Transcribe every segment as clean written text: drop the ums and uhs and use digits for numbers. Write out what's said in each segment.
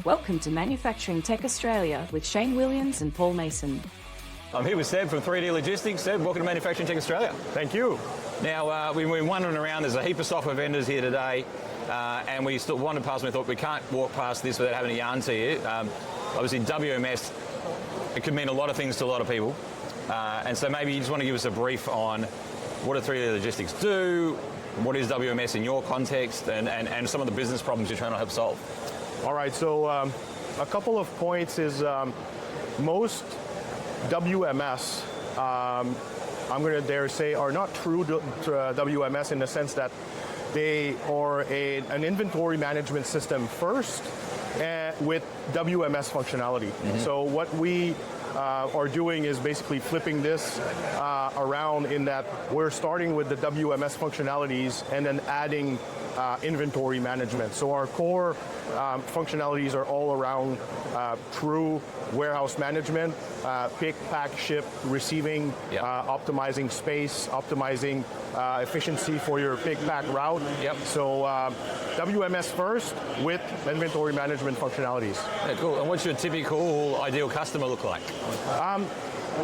Welcome to Manufacturing Tech Australia with Shane Williams and Paul Mason. I'm here with Seb from 3DLogistiX. Seb, welcome to Manufacturing Tech Australia. Thank you. Now, we've been wandering around. There's a heap of software vendors here today, and we still wandered past and we thought we can't walk past this without having a yarn to you. Obviously, WMS, it can mean a lot of things to a lot of people, and so maybe you just want to give us a brief on what do 3DLogistiX do, what is WMS in your context, and some of the business problems you're trying to help solve. All right, so a couple of points is most WMS, I'm going to dare say, are not true WMS in the sense that they are an inventory management system first with WMS functionality. Mm-hmm. So what we are doing is basically flipping this around in that we're starting with the WMS functionalities and then adding inventory management. So our core functionalities are all around true warehouse management, pick, pack, ship, receiving, optimizing space, optimizing efficiency for your pick, pack route. Yep. So WMS first with inventory management functionalities. Yeah, cool. And what's your typical ideal customer look like?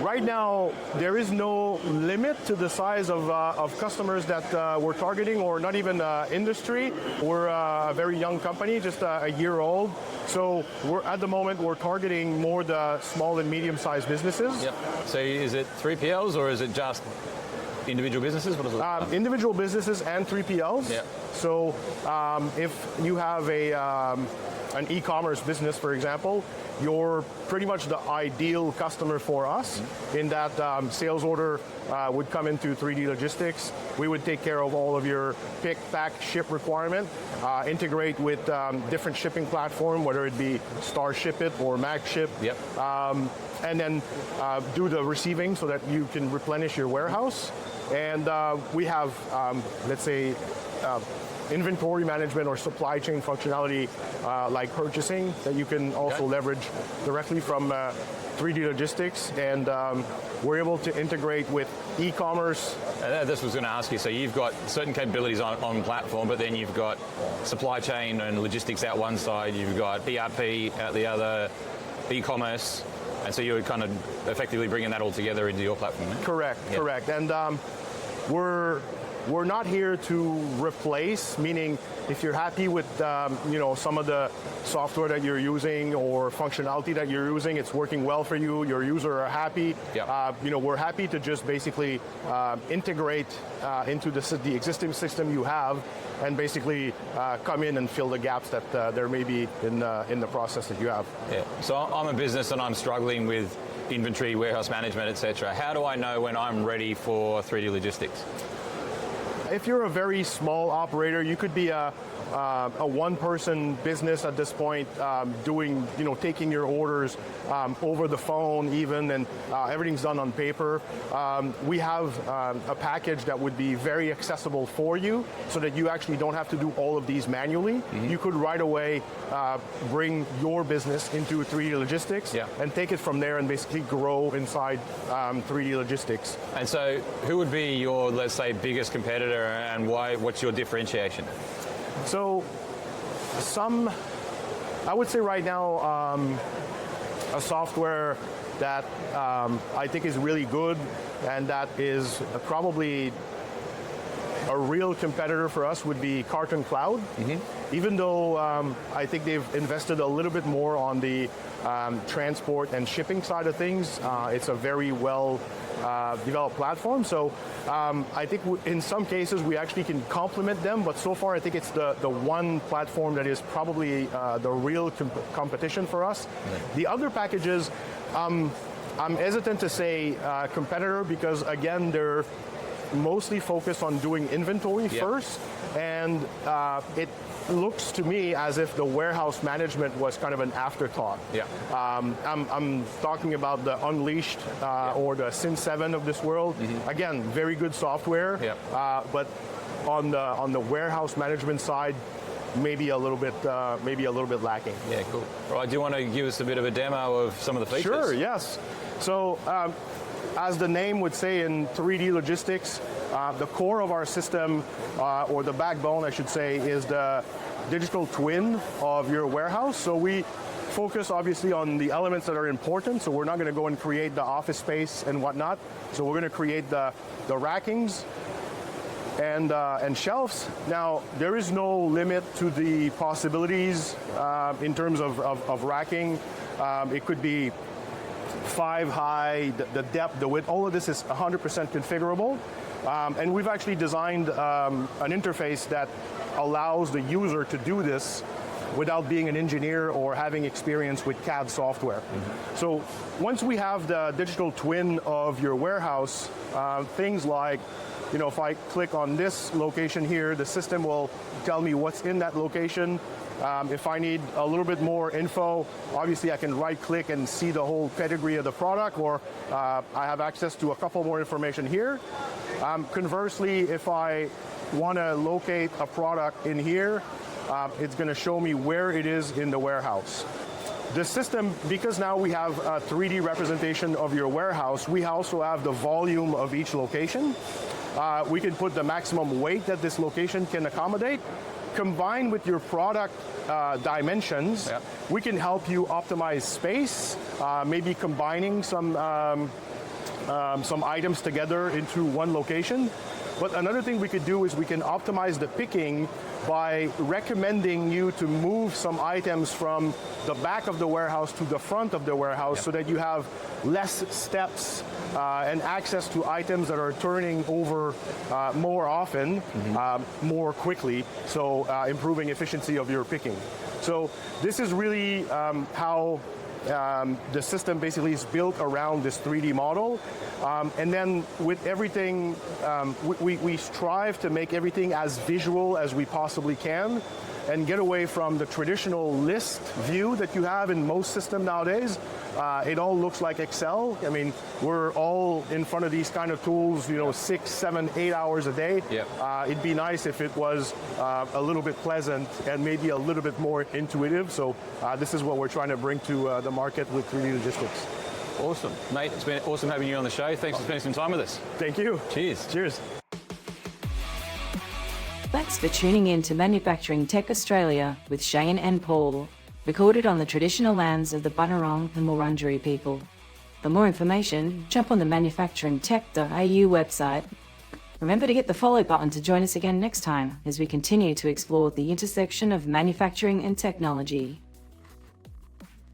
Right now, there is no limit to the size of customers that we're targeting, or not even industry. We're a very young company, just a year old. So at the moment, we're targeting more the small and medium-sized businesses. Yep. So is it 3PLs or is it just individual businesses? What is it? Individual businesses and 3PLs. Yep. So if you have an e-commerce business, for example, you're pretty much the ideal customer for us. Mm-hmm. In that sales order would come into 3DLogistiX. We would take care of all of your pick, pack, ship requirement, integrate with different shipping platform, whether it be Starship It or MagShip. Yep. And then do the receiving so that you can replenish your warehouse. And we have, let's say, inventory management or supply chain functionality like purchasing that you can also leverage directly from 3DLogistiX, and we're able to integrate with e-commerce. This was going to ask you, so you've got certain capabilities on platform, but then you've got supply chain and logistics out one side, you've got ERP out the other, e-commerce, and so you're kind of effectively bringing that all together into your platform. Eh? Correct, correct. And we're not here to replace, meaning if you're happy with some of the software that you're using or functionality that you're using, it's working well for you, your users are happy. Yep. We're happy to just basically integrate into the existing system you have and basically come in and fill the gaps that there may be in the process that you have. Yeah. So I'm a business and I'm struggling with inventory, warehouse management, etc. How do I know when I'm ready for 3DLogistiX? If you're a very small operator, you could be a one-person business at this point, doing, taking your orders over the phone even, and everything's done on paper. We have a package that would be very accessible for you so that you actually don't have to do all of these manually. Mm-hmm. You could right away bring your business into 3DLogistiX and take it from there and basically grow inside 3DLogistiX. And so who would be your, let's say, biggest competitor and why? What's your differentiation? So I would say right now, a software that I think is really good and that is probably a real competitor for us would be Catering Cloud. Mm-hmm. Even though I think they've invested a little bit more on the transport and shipping side of things, it's a very well developed platform. So I think in some cases we actually can complement them, but so far I think it's the one platform that is probably the real competition for us. Right. The other packages, I'm hesitant to say competitor because again they're mostly focused on doing inventory first, and it looks to me as if the warehouse management was kind of an afterthought. Yeah. I'm talking about the Unleashed or the Sin 7 of this world. Mm-hmm. Again, very good software, but on the warehouse management side, maybe a little bit lacking. Yeah, cool. All right, do you want to give us a bit of a demo of some of the features? Sure. Yes. So, as the name would say in 3DLogistiX, The core of our system, or the backbone, I should say, is the digital twin of your warehouse. So we focus obviously on the elements that are important. So we're not going to go and create the office space and whatnot. So we're going to create the rackings and shelves. Now, there is no limit to the possibilities in terms of racking. It could be 5 high, the depth, the width, all of this is 100% configurable. And we've actually designed an interface that allows the user to do this without being an engineer or having experience with CAD software. So once we have the digital twin of your warehouse, things like, if I click on this location here, the system will tell me what's in that location. If I need a little bit more info, obviously I can right-click and see the whole pedigree of the product, or I have access to a couple more information here. Conversely, if I want to locate a product in here, it's going to show me where it is in the warehouse. The system, because now we have a 3D representation of your warehouse, we also have the volume of each location. We can put the maximum weight that this location can accommodate. Combined with your product dimensions, we can help you optimize space, maybe combining some items together into one location. But another thing we could do is we can optimize the picking by recommending you to move some items from the back of the warehouse to the front of the warehouse so that you have less steps and access to items that are turning over more often, more quickly, so improving efficiency of your picking. So this is really how the system basically is built around this 3D model. And then with everything, we strive to make everything as visual as we possibly can and get away from the traditional list view that you have in most systems nowadays. It all looks like Excel. I mean, we're all in front of these kind of tools, 6, 7, 8 hours a day. It'd be nice if it was a little bit pleasant and maybe a little bit more intuitive. So this is what we're trying to bring to the market with 3DLogistiX. Awesome. Mate, it's been awesome having you on the show. Thanks for spending some time with us. Thank you. Cheers. Cheers. Thanks for tuning in to Manufacturing Tech Australia with Shane and Paul, recorded on the traditional lands of the Bunurong and Wurundjeri people. For more information, jump on the manufacturingtech.au website. Remember to hit the follow button to join us again next time as we continue to explore the intersection of manufacturing and technology.